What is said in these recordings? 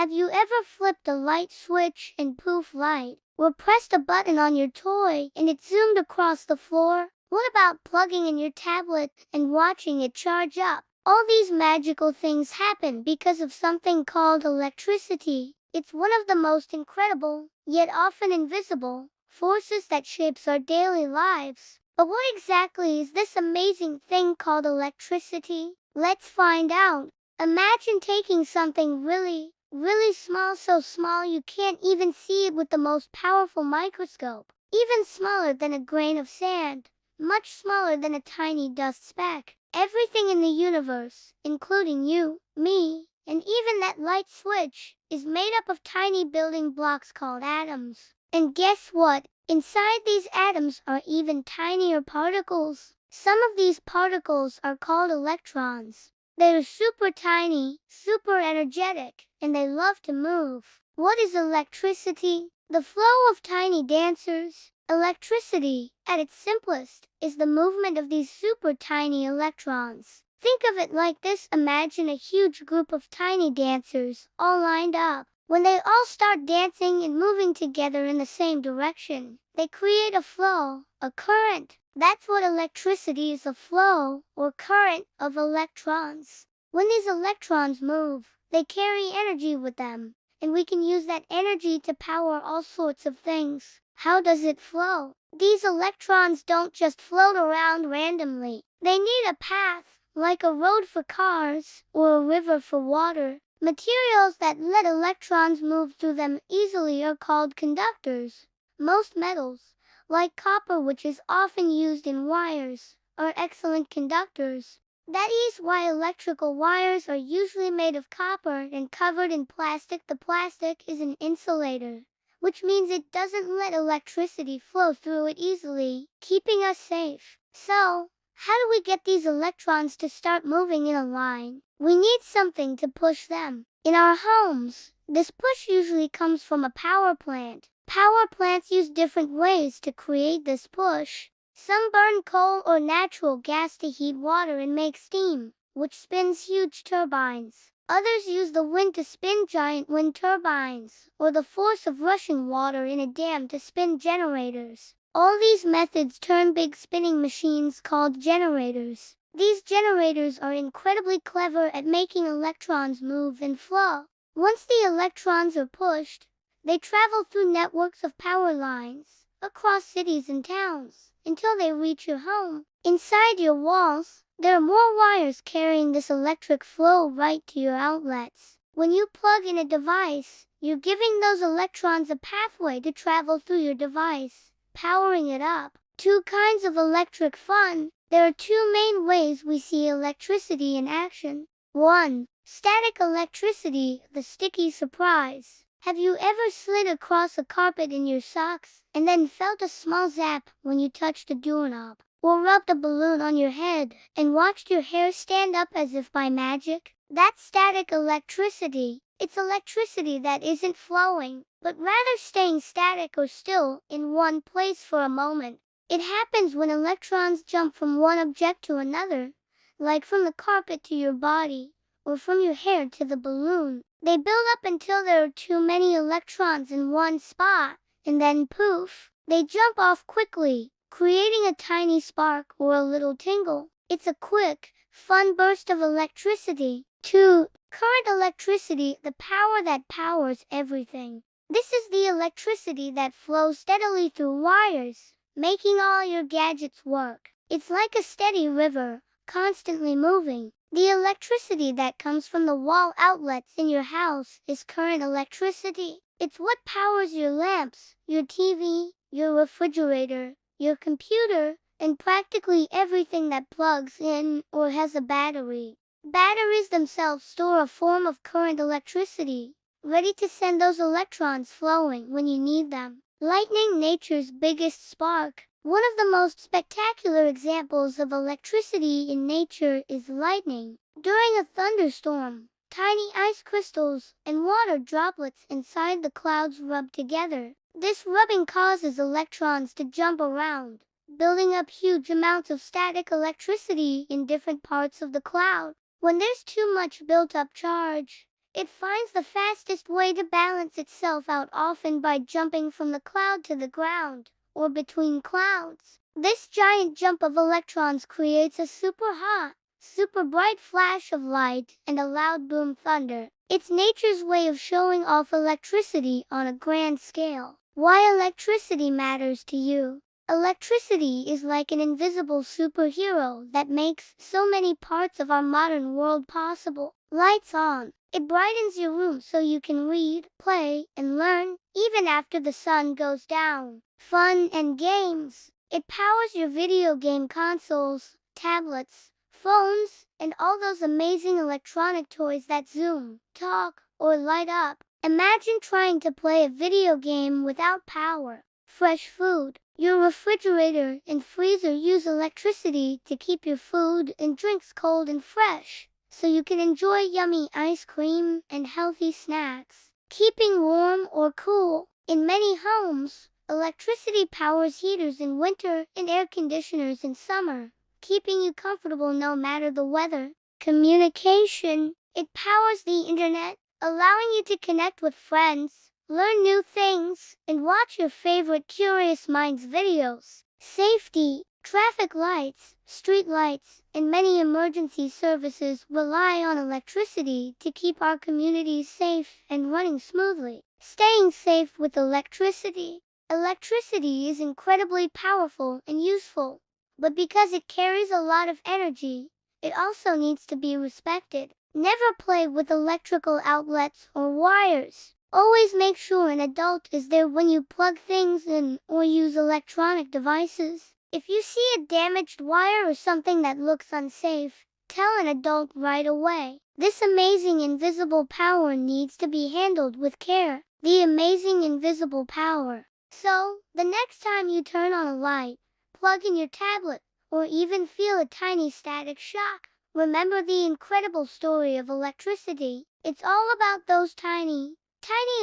Have you ever flipped a light switch and poof light? Or pressed a button on your toy and it zoomed across the floor? What about plugging in your tablet and watching it charge up? All these magical things happen because of something called electricity. It's one of the most incredible, yet often invisible, forces that shapes our daily lives. But what exactly is this amazing thing called electricity? Let's find out. Imagine taking something really, really small, so small you can't even see it with the most powerful microscope, even smaller than a grain of sand, much smaller than a tiny dust speck. Everything in the universe, including you, me, and even that light switch, is made up of tiny building blocks called atoms. And guess what? Inside these atoms are even tinier particles. Some of these particles are called electrons. They're super tiny, super energetic, and they love to move. What is electricity? The flow of tiny dancers. Electricity, at its simplest, is the movement of these super tiny electrons. Think of it like this: imagine a huge group of tiny dancers, all lined up. When they all start dancing and moving together in the same direction, they create a flow, a current. That's what electricity is: a flow, or current, of electrons. When these electrons move, they carry energy with them, and we can use that energy to power all sorts of things. How does it flow? These electrons don't just float around randomly. They need a path, like a road for cars, or a river for water. Materials that let electrons move through them easily are called conductors. Most metals, like copper, which is often used in wires, are excellent conductors. That is why electrical wires are usually made of copper and covered in plastic. The plastic is an insulator, which means it doesn't let electricity flow through it easily, keeping us safe. So, how do we get these electrons to start moving in a line? We need something to push them. In our homes, this push usually comes from a power plant. Power plants use different ways to create this push. Some burn coal or natural gas to heat water and make steam, which spins huge turbines. Others use the wind to spin giant wind turbines, or the force of rushing water in a dam to spin generators. All these methods turn big spinning machines called generators. These generators are incredibly clever at making electrons move and flow. Once the electrons are pushed, they travel through networks of power lines, across cities and towns, until they reach your home. Inside your walls, there are more wires carrying this electric flow right to your outlets. When you plug in a device, you're giving those electrons a pathway to travel through your device, powering it up. Two kinds of electric fun. There are two main ways we see electricity in action. 1. Static electricity, the sticky surprise. Have you ever slid across a carpet in your socks and then felt a small zap when you touched a doorknob? Or rubbed a balloon on your head and watched your hair stand up as if by magic? That's static electricity. It's electricity that isn't flowing, but rather staying static or still in one place for a moment. It happens when electrons jump from one object to another, like from the carpet to your body, or from your hair to the balloon. They build up until there are too many electrons in one spot, and then poof, they jump off quickly, creating a tiny spark or a little tingle. It's a quick, fun burst of electricity. 2. Current electricity, the power that powers everything. This is the electricity that flows steadily through wires, making all your gadgets work. It's like a steady river, constantly moving. The electricity that comes from the wall outlets in your house is current electricity. It's what powers your lamps, your TV, your refrigerator, your computer, and practically everything that plugs in or has a battery. Batteries themselves store a form of current electricity, ready to send those electrons flowing when you need them. Lightning, nature's biggest spark. One of the most spectacular examples of electricity in nature is lightning. During a thunderstorm, tiny ice crystals and water droplets inside the clouds rub together. This rubbing causes electrons to jump around, building up huge amounts of static electricity in different parts of the cloud. When there's too much built-up charge, It finds the fastest way to balance itself out, often by jumping from the cloud to the ground, or between clouds. This giant jump of electrons creates a super hot, super bright flash of light and a loud boom thunder. It's nature's way of showing off electricity on a grand scale. Why electricity matters to you. Electricity is like an invisible superhero that makes so many parts of our modern world possible. Lights on. It brightens your room so you can read, play, and learn, even after the sun goes down. Fun and games. It powers your video game consoles, tablets, phones, and all those amazing electronic toys that zoom, talk, or light up. Imagine trying to play a video game without power. Fresh food. Your refrigerator and freezer use electricity to keep your food and drinks cold and fresh, so you can enjoy yummy ice cream and healthy snacks. Keeping warm or cool. In many homes, electricity powers heaters in winter and air conditioners in summer, keeping you comfortable no matter the weather. Communication. It powers the internet, allowing you to connect with friends, learn new things, and watch your favorite Curious Minds videos. Safety. Traffic lights, street lights, and many emergency services rely on electricity to keep our communities safe and running smoothly. Staying safe with electricity. Electricity is incredibly powerful and useful, but because it carries a lot of energy, it also needs to be respected. Never play with electrical outlets or wires. Always make sure an adult is there when you plug things in or use electronic devices. If you see a damaged wire or something that looks unsafe, tell an adult right away. This amazing invisible power needs to be handled with care. The amazing invisible power. So, the next time you turn on a light, plug in your tablet, or even feel a tiny static shock, remember the incredible story of electricity. It's all about those tiny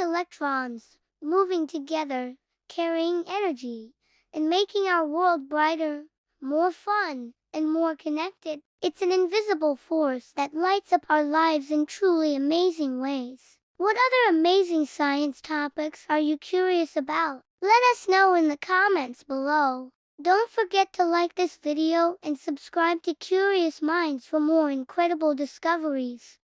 electrons moving together, carrying energy, and making our world brighter, more fun, and more connected. It's an invisible force that lights up our lives in truly amazing ways. What other amazing science topics are you curious about? Let us know in the comments below. Don't forget to like this video and subscribe to Curious Minds for more incredible discoveries.